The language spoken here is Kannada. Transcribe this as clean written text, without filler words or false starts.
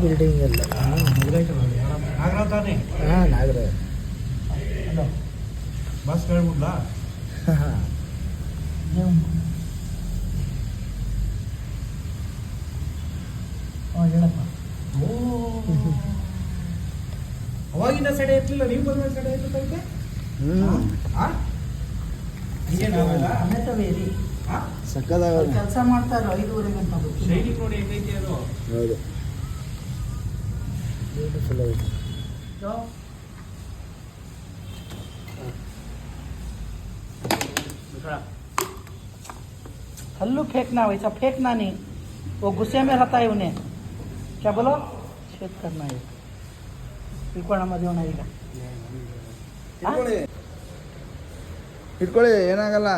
ಬಿಲ್ಡಿಂಗ್ ಎಲ್ಲ ನಾಗರಾಜ್ ತಾನೇ? ಹಾಂ ನಾಗರಾಜ್. Hello, bus ಹೇಳ್ಬಿಡ್ಲಾ? ಹಾಂ ಹೇಳಪ್ಪ. ಓ, ಅವಾಗಿಂದ ಸಡೆ ಇರ್ಲಿಲ್ಲ, ನೀವು ಬಂದ ಸಡೆ ಇರ್ತೈತೆ. ಹಂಗೆ ನಾವೆಲ್ಲ ಅನೇತವೇರಿ ಸಕ್ಕದಾಗ ಕೆಲಸ ಮಾಡ್ತಾರೋ 5:30 ಅಂತ ಶೈನಿಂಗ್ ನೋಡಿ ಹೆಂಗೈತಿ ಅದು. ಹೌದು ಬ್ಯೂಟಿಫುಲ್ ಆಗಿದೆ. हल्लू फेंकना, वैसा फेंकना नहीं, वो गुस्से में रहता है उन्हें. क्या बोलो? छेद करना है. ತಿಳ್ಕೊಳ್ಳೋಣ ಮದುವೆ ಈಗ. ಇಟ್ಕೊಳ್ಳಿ ಏನಾಗಲ್ಲ.